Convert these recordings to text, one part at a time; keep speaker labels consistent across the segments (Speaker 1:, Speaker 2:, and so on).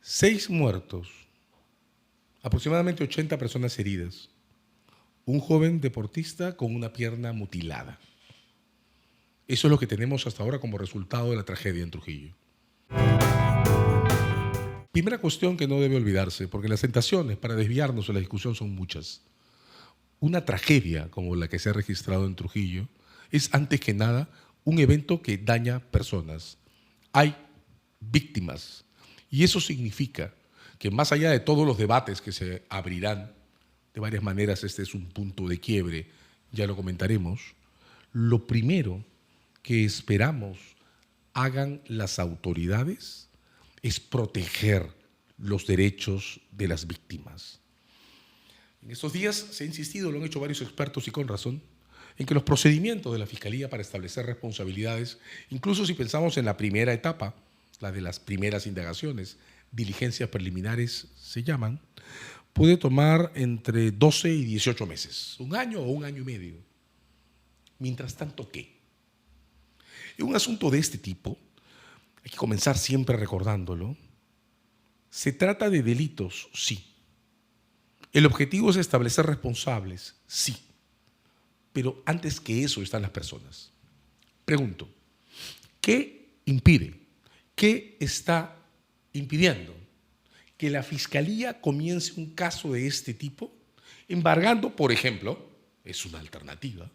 Speaker 1: 6 muertos, aproximadamente 80 personas heridas, un joven deportista con una pierna mutilada. Eso es lo que tenemos hasta ahora como resultado de la tragedia en Trujillo. Primera cuestión que no debe olvidarse, porque las tentaciones para desviarnos de la discusión son muchas. Una tragedia como la que se ha registrado en Trujillo es antes que nada un evento que daña personas. Hay víctimas y eso significa que más allá de todos los debates que se abrirán, de varias maneras este es un punto de quiebre, ya lo comentaremos, lo primero que esperamos hagan las autoridades es proteger los derechos de las víctimas. En estos días se ha insistido, lo han hecho varios expertos y con razón, en que los procedimientos de la Fiscalía para establecer responsabilidades, incluso si pensamos en la primera etapa, la de las primeras indagaciones, diligencias preliminares se llaman, puede tomar entre 12 y 18 meses, un año o un año y medio. Mientras tanto, ¿qué? En un asunto de este tipo, hay que comenzar siempre recordándolo, se trata de delitos, sí. El objetivo es establecer responsables, sí. Pero antes que eso están las personas. Pregunto, ¿qué impide? ¿Qué está impidiendo que la Fiscalía comience un caso de este tipo? Embargando, por ejemplo, es una alternativa,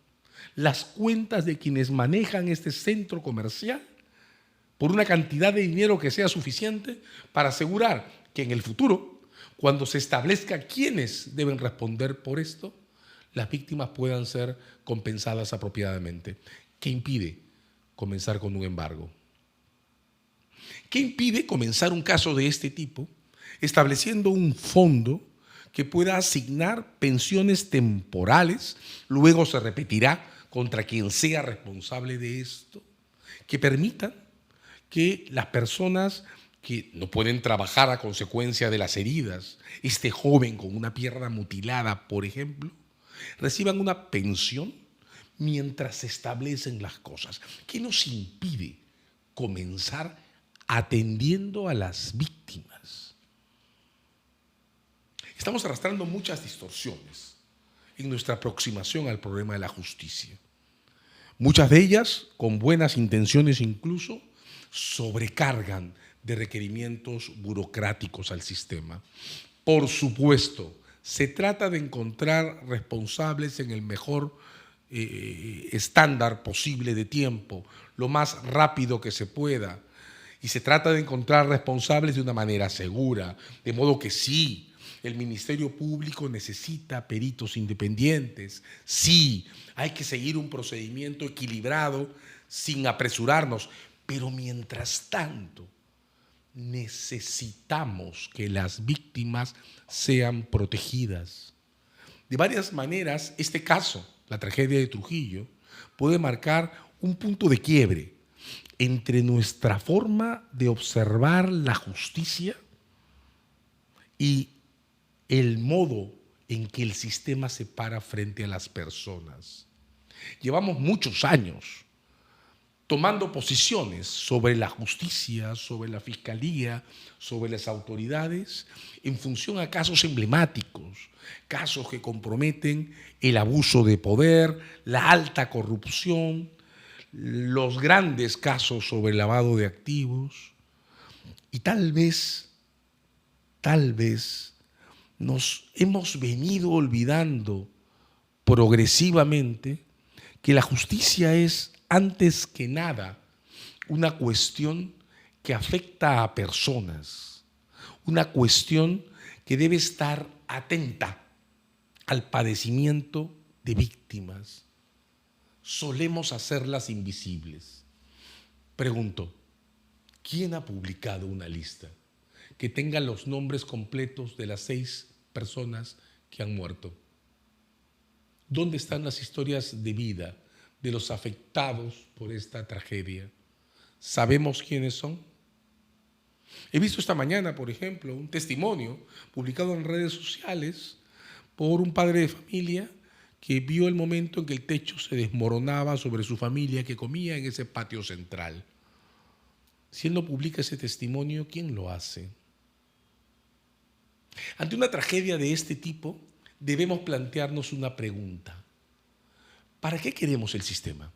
Speaker 1: las cuentas de quienes manejan este centro comercial por una cantidad de dinero que sea suficiente para asegurar que en el futuro, cuando se establezca quiénes deben responder por esto, las víctimas puedan ser compensadas apropiadamente. ¿Qué impide comenzar con un embargo? ¿Qué impide comenzar un caso de este tipo estableciendo un fondo que pueda asignar pensiones temporales, luego se repetirá contra quien sea responsable de esto, que permitan que las personas que no pueden trabajar a consecuencia de las heridas, este joven con una pierna mutilada, por ejemplo, reciban una pensión mientras se establecen las cosas? ¿Qué nos impide comenzar atendiendo a las víctimas? Estamos arrastrando muchas distorsiones en nuestra aproximación al problema de la justicia. Muchas de ellas, con buenas intenciones incluso, sobrecargan de requerimientos burocráticos al sistema. Por supuesto, se trata de encontrar responsables en el mejor estándar posible de tiempo, lo más rápido que se pueda. Y se trata de encontrar responsables de una manera segura, de modo que sí, el Ministerio Público necesita peritos independientes. Sí, hay que seguir un procedimiento equilibrado sin apresurarnos. Pero mientras tanto, necesitamos que las víctimas sean protegidas. De varias maneras, este caso, la tragedia de Trujillo, puede marcar un punto de quiebre entre nuestra forma de observar la justicia y el modo en que el sistema se para frente a las personas. Llevamos muchos años tomando posiciones sobre la justicia, sobre la fiscalía, sobre las autoridades, en función a casos emblemáticos, casos que comprometen el abuso de poder, la alta corrupción, los grandes casos sobre el lavado de activos, y tal vez nos hemos venido olvidando progresivamente que la justicia es, antes que nada, una cuestión que afecta a personas, una cuestión que debe estar atenta al padecimiento de víctimas. Solemos hacerlas invisibles. Pregunto, ¿quién ha publicado una lista que tenga los nombres completos de las 6 personas que han muerto? ¿Dónde están las historias de vida de los afectados por esta tragedia? ¿Sabemos quiénes son? He visto esta mañana, por ejemplo, un testimonio publicado en redes sociales por un padre de familia que vio el momento en que el techo se desmoronaba sobre su familia que comía en ese patio central. Si él no publica ese testimonio, ¿quién lo hace? Ante una tragedia de este tipo, debemos plantearnos una pregunta. ¿Para qué queremos el sistema?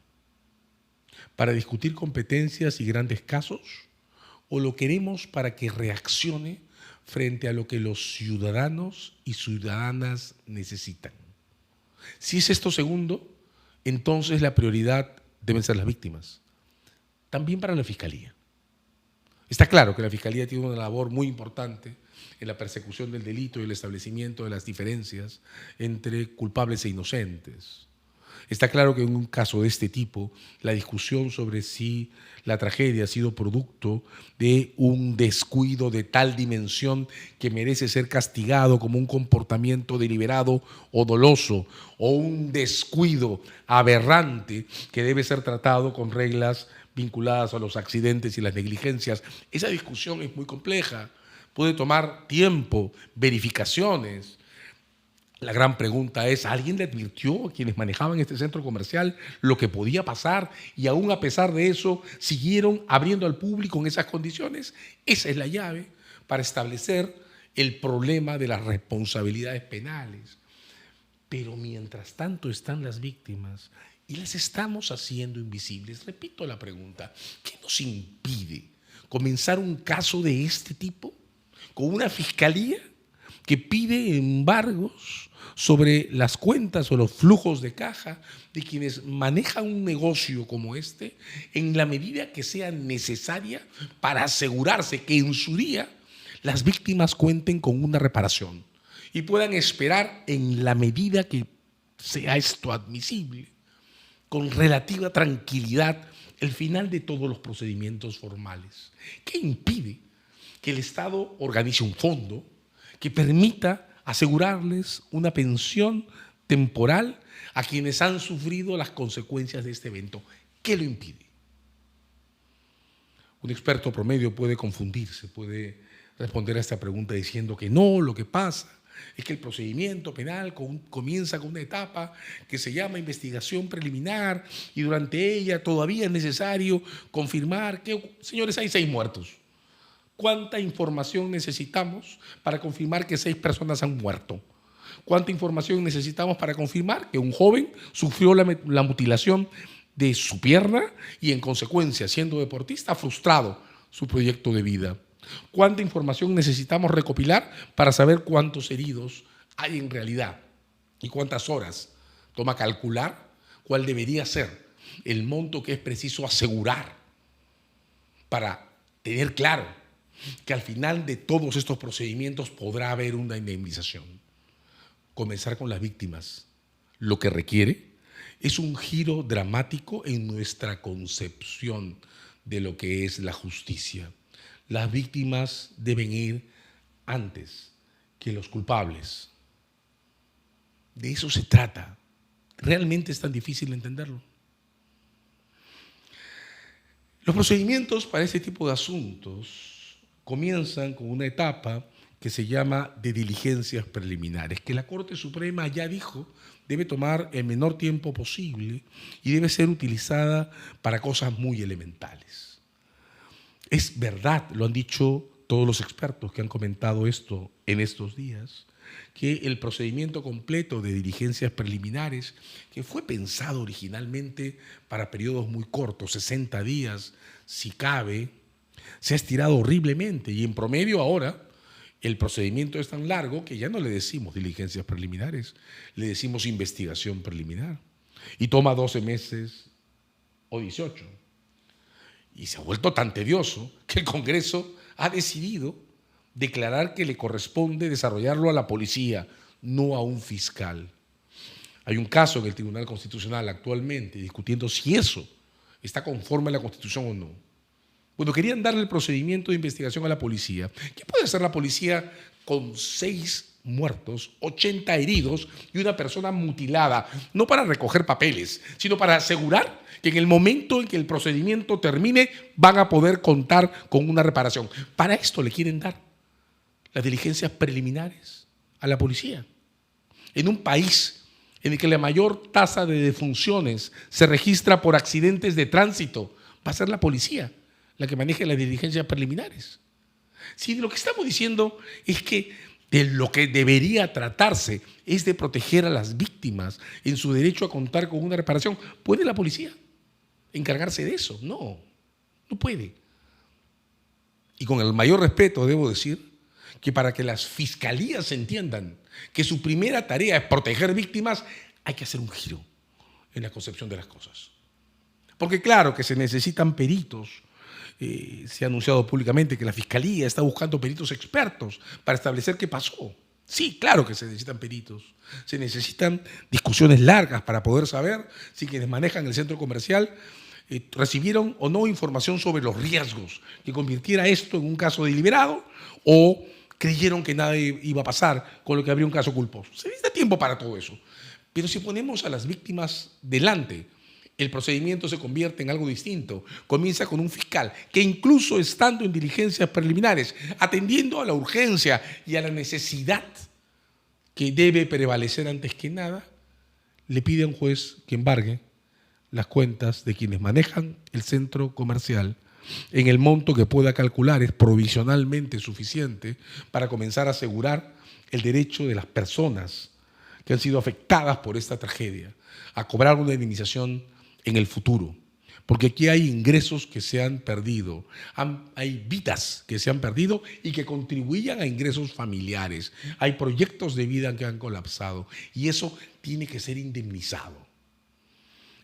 Speaker 1: ¿Para discutir competencias y grandes casos? ¿O lo queremos para que reaccione frente a lo que los ciudadanos y ciudadanas necesitan? Si es esto segundo, entonces la prioridad deben ser las víctimas. También para la Fiscalía. Está claro que la Fiscalía tiene una labor muy importante en la persecución del delito y el establecimiento de las diferencias entre culpables e inocentes. Está claro que en un caso de este tipo, la discusión sobre si la tragedia ha sido producto de un descuido de tal dimensión que merece ser castigado como un comportamiento deliberado o doloso, o un descuido aberrante que debe ser tratado con reglas vinculadas a los accidentes y las negligencias. Esa discusión es muy compleja, puede tomar tiempo, verificaciones. La gran pregunta es, ¿alguien le advirtió a quienes manejaban este centro comercial lo que podía pasar y aún a pesar de eso siguieron abriendo al público en esas condiciones? Esa es la llave para establecer el problema de las responsabilidades penales. Pero mientras tanto están las víctimas y las estamos haciendo invisibles. Repito la pregunta, ¿qué nos impide comenzar un caso de este tipo con una fiscalía que pide embargos sobre las cuentas o los flujos de caja de quienes manejan un negocio como este en la medida que sea necesaria para asegurarse que en su día las víctimas cuenten con una reparación y puedan esperar en la medida que sea esto admisible, con relativa tranquilidad, el final de todos los procedimientos formales? ¿Qué impide que el Estado organice un fondo que permita asegurarles una pensión temporal a quienes han sufrido las consecuencias de este evento? ¿Qué lo impide? Un experto promedio puede confundirse, puede responder a esta pregunta diciendo que no, lo que pasa es que el procedimiento penal comienza con una etapa que se llama investigación preliminar y durante ella todavía es necesario confirmar que, señores, hay 6 muertos. ¿Cuánta información necesitamos para confirmar que 6 personas han muerto? ¿Cuánta información necesitamos para confirmar que un joven sufrió la mutilación de su pierna y en consecuencia, siendo deportista, ha frustrado su proyecto de vida? ¿Cuánta información necesitamos recopilar para saber cuántos heridos hay en realidad? ¿Y cuántas horas toma calcular cuál debería ser el monto que es preciso asegurar para tener claro que al final de todos estos procedimientos podrá haber una indemnización? Comenzar con las víctimas lo que requiere es un giro dramático en nuestra concepción de lo que es la justicia. Las víctimas deben ir antes que los culpables. De eso se trata. ¿Realmente es tan difícil entenderlo? Los procedimientos para este tipo de asuntos comienzan con una etapa que se llama de diligencias preliminares, que la Corte Suprema ya dijo debe tomar el menor tiempo posible y debe ser utilizada para cosas muy elementales. Es verdad, lo han dicho todos los expertos que han comentado esto en estos días, que el procedimiento completo de diligencias preliminares, que fue pensado originalmente para periodos muy cortos, 60 días, si cabe, se ha estirado horriblemente y en promedio ahora el procedimiento es tan largo que ya no le decimos diligencias preliminares, le decimos investigación preliminar y toma 12 meses o 18. Y se ha vuelto tan tedioso que el Congreso ha decidido declarar que le corresponde desarrollarlo a la policía, no a un fiscal. Hay un caso en el Tribunal Constitucional actualmente discutiendo si eso está conforme a la Constitución o no. Bueno, querían darle el procedimiento de investigación a la policía. ¿Qué puede hacer la policía con 6 muertos, 80 heridos y una persona mutilada? No para recoger papeles, sino para asegurar que en el momento en que el procedimiento termine van a poder contar con una reparación. Para esto le quieren dar las diligencias preliminares a la policía. En un país en el que la mayor tasa de defunciones se registra por accidentes de tránsito, va a ser la policía la que maneje las diligencias preliminares. Sí, lo que estamos diciendo es que De lo que debería tratarse es de proteger a las víctimas en su derecho a contar con una reparación. ¿Puede la policía encargarse de eso? No, no puede. Y con el mayor respeto debo decir que para que las fiscalías entiendan que su primera tarea es proteger víctimas, hay que hacer un giro en la concepción de las cosas. Porque claro que se necesitan peritos. Se ha anunciado públicamente que la Fiscalía está buscando peritos expertos para establecer qué pasó. Sí, claro que se necesitan peritos. Se necesitan discusiones largas para poder saber si quienes manejan el centro comercial recibieron o no información sobre los riesgos que convirtiera esto en un caso deliberado o creyeron que nada iba a pasar con lo que habría un caso culposo. Se necesita tiempo para todo eso. Pero si ponemos a las víctimas delante, el procedimiento se convierte en algo distinto. Comienza con un fiscal que incluso estando en diligencias preliminares, atendiendo a la urgencia y a la necesidad que debe prevalecer antes que nada, le pide a un juez que embargue las cuentas de quienes manejan el centro comercial en el monto que pueda calcular es provisionalmente suficiente para comenzar a asegurar el derecho de las personas que han sido afectadas por esta tragedia a cobrar una indemnización en el futuro, porque aquí hay ingresos que se han perdido, hay vidas que se han perdido y que contribuían a ingresos familiares, hay proyectos de vida que han colapsado y eso tiene que ser indemnizado.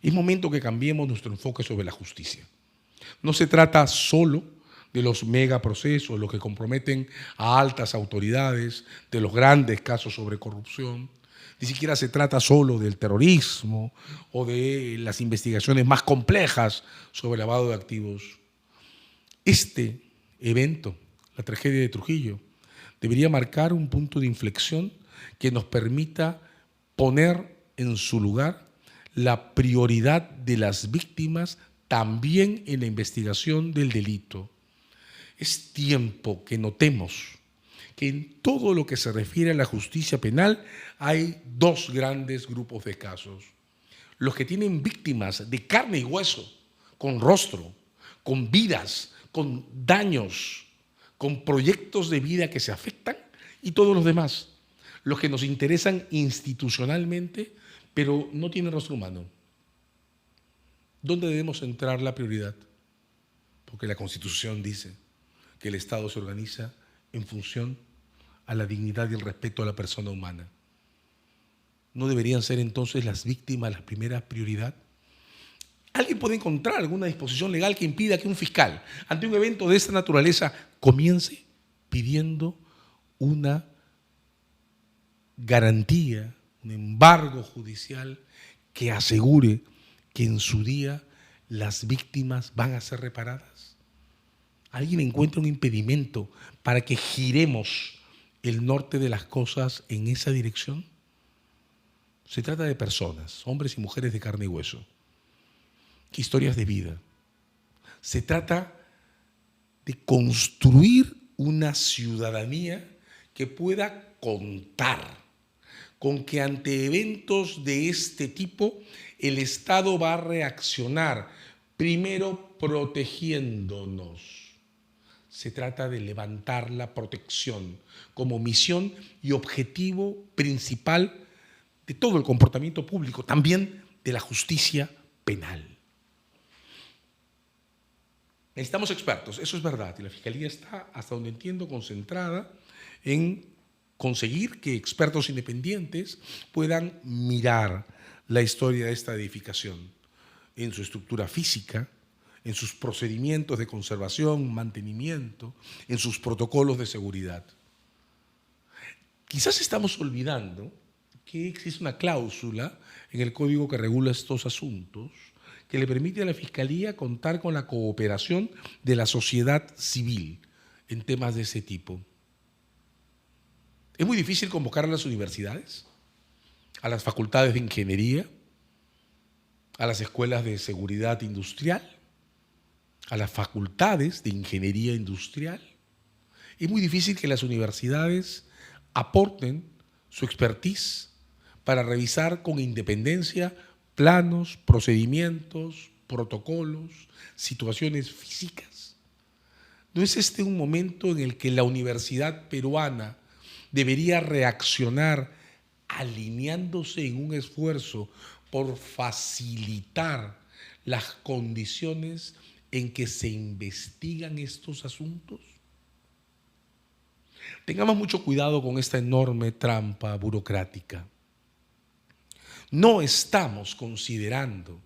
Speaker 1: Es momento que cambiemos nuestro enfoque sobre la justicia. No se trata solo de los megaprocesos, los que comprometen a altas autoridades, de los grandes casos sobre corrupción. Ni siquiera se trata solo del terrorismo o de las investigaciones más complejas sobre lavado de activos. Este evento, la tragedia de Trujillo, debería marcar un punto de inflexión que nos permita poner en su lugar la prioridad de las víctimas también en la investigación del delito. Es tiempo que notemos que en todo lo que se refiere a la justicia penal hay dos grandes grupos de casos. Los que tienen víctimas de carne y hueso, con rostro, con vidas, con daños, con proyectos de vida que se afectan, y todos los demás, los que nos interesan institucionalmente, pero no tienen rostro humano. ¿Dónde debemos centrar la prioridad? Porque la Constitución dice que el Estado se organiza en función a la dignidad y el respeto a la persona humana. ¿No deberían ser entonces las víctimas la primera prioridad? ¿Alguien puede encontrar alguna disposición legal que impida que un fiscal, ante un evento de esta naturaleza, comience pidiendo una garantía, un embargo judicial que asegure que en su día las víctimas van a ser reparadas? ¿Alguien encuentra un impedimento para que giremos el norte de las cosas en esa dirección? Se trata de personas, hombres y mujeres de carne y hueso, historias de vida. Se trata de construir una ciudadanía que pueda contar con que ante eventos de este tipo el Estado va a reaccionar, primero protegiéndonos. Se trata de levantar la protección como misión y objetivo principal de todo el comportamiento público, también de la justicia penal. Necesitamos expertos, eso es verdad, y la Fiscalía está, hasta donde entiendo, concentrada en conseguir que expertos independientes puedan mirar la historia de esta edificación en su estructura física, en sus procedimientos de conservación, mantenimiento, en sus protocolos de seguridad. Quizás estamos olvidando que existe una cláusula en el código que regula estos asuntos que le permite a la Fiscalía contar con la cooperación de la sociedad civil en temas de ese tipo. Es muy difícil convocar a las universidades, a las facultades de ingeniería, a las escuelas de seguridad industrial, a las facultades de ingeniería industrial. Es muy difícil que las universidades aporten su expertise para revisar con independencia planos, procedimientos, protocolos, situaciones físicas. ¿No es este un momento en el que la universidad peruana debería reaccionar alineándose en un esfuerzo por facilitar las condiciones en que se investigan estos asuntos? Tengamos mucho cuidado con esta enorme trampa burocrática. No estamos considerando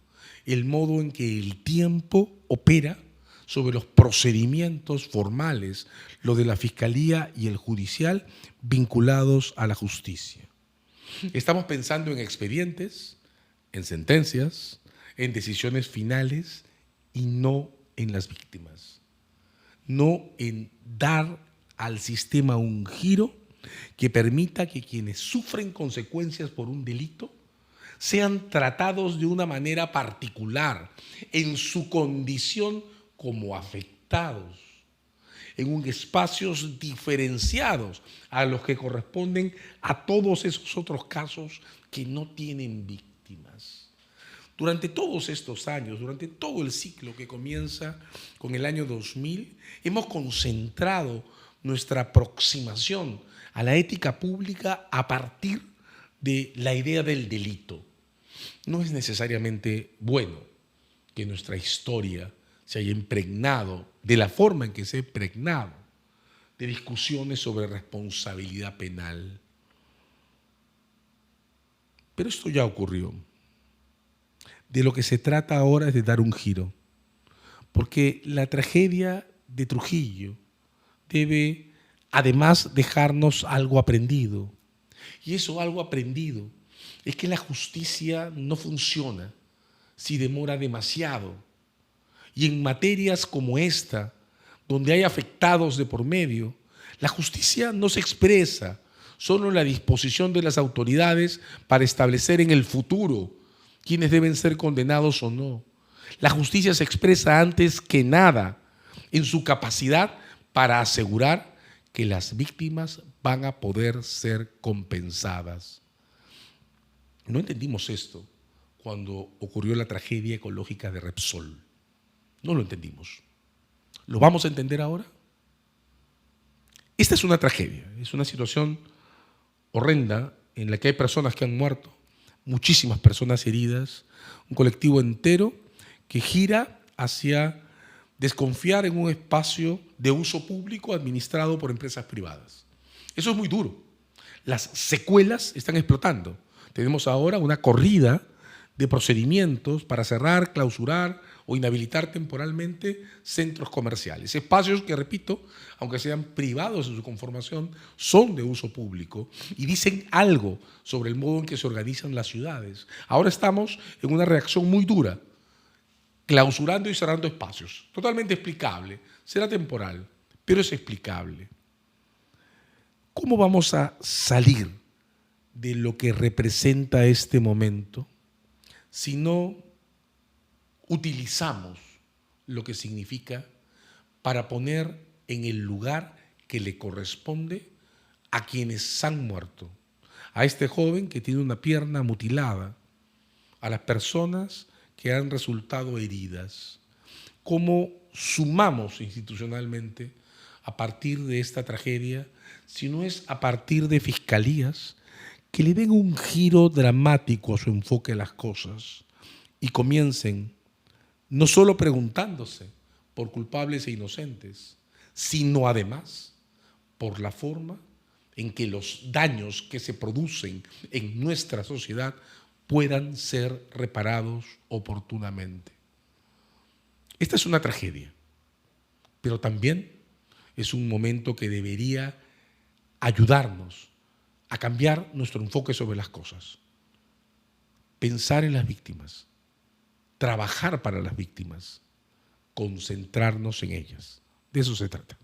Speaker 1: el modo en que el tiempo opera sobre los procedimientos formales, lo de la Fiscalía y el Judicial, vinculados a la justicia. Estamos pensando en expedientes, en sentencias, en decisiones finales y no en las víctimas. No en dar al sistema un giro que permita que quienes sufren consecuencias por un delito sean tratados de una manera particular en su condición como afectados, en un espacios diferenciados a los que corresponden a todos esos otros casos que no tienen víctimas. Durante todos estos años, durante todo el ciclo que comienza con el año 2000, hemos concentrado nuestra aproximación a la ética pública a partir de la idea del delito. No es necesariamente bueno que nuestra historia se haya impregnado de la forma en que se ha impregnado de discusiones sobre responsabilidad penal. Pero esto ya ocurrió. De lo que se trata ahora es de dar un giro, porque la tragedia de Trujillo debe además dejarnos algo aprendido. Y eso algo aprendido es que la justicia no funciona si demora demasiado. Y en materias como esta, donde hay afectados de por medio, la justicia no se expresa solo en la disposición de las autoridades para establecer en el futuro quiénes deben ser condenados o no. La justicia se expresa antes que nada en su capacidad para asegurar que las víctimas van a poder ser compensadas. No entendimos esto cuando ocurrió la tragedia ecológica de Repsol. No lo entendimos. ¿Lo vamos a entender ahora? Esta es una tragedia, es una situación horrenda en la que hay personas que han muerto, muchísimas personas heridas, un colectivo entero que gira hacia desconfiar en un espacio de uso público administrado por empresas privadas. Eso es muy duro. Las secuelas están explotando. Tenemos ahora una corrida de procedimientos para cerrar, clausurar o inhabilitar temporalmente centros comerciales. Espacios que, repito, aunque sean privados en su conformación, son de uso público y dicen algo sobre el modo en que se organizan las ciudades. Ahora estamos en una reacción muy dura, clausurando y cerrando espacios. Totalmente explicable. Será temporal, pero es explicable. ¿Cómo vamos a salir de lo que representa este momento si no utilizamos lo que significa para poner en el lugar que le corresponde a quienes han muerto? A este joven que tiene una pierna mutilada, a las personas que han resultado heridas. ¿Cómo sumamos institucionalmente a partir de esta tragedia, si no es a partir de fiscalías que le den un giro dramático a su enfoque de las cosas y comiencen no solo preguntándose por culpables e inocentes, sino además por la forma en que los daños que se producen en nuestra sociedad puedan ser reparados oportunamente? Esta es una tragedia, pero también es un momento que debería ayudarnos a cambiar nuestro enfoque sobre las cosas. Pensar en las víctimas, trabajar para las víctimas, concentrarnos en ellas. De eso se trata.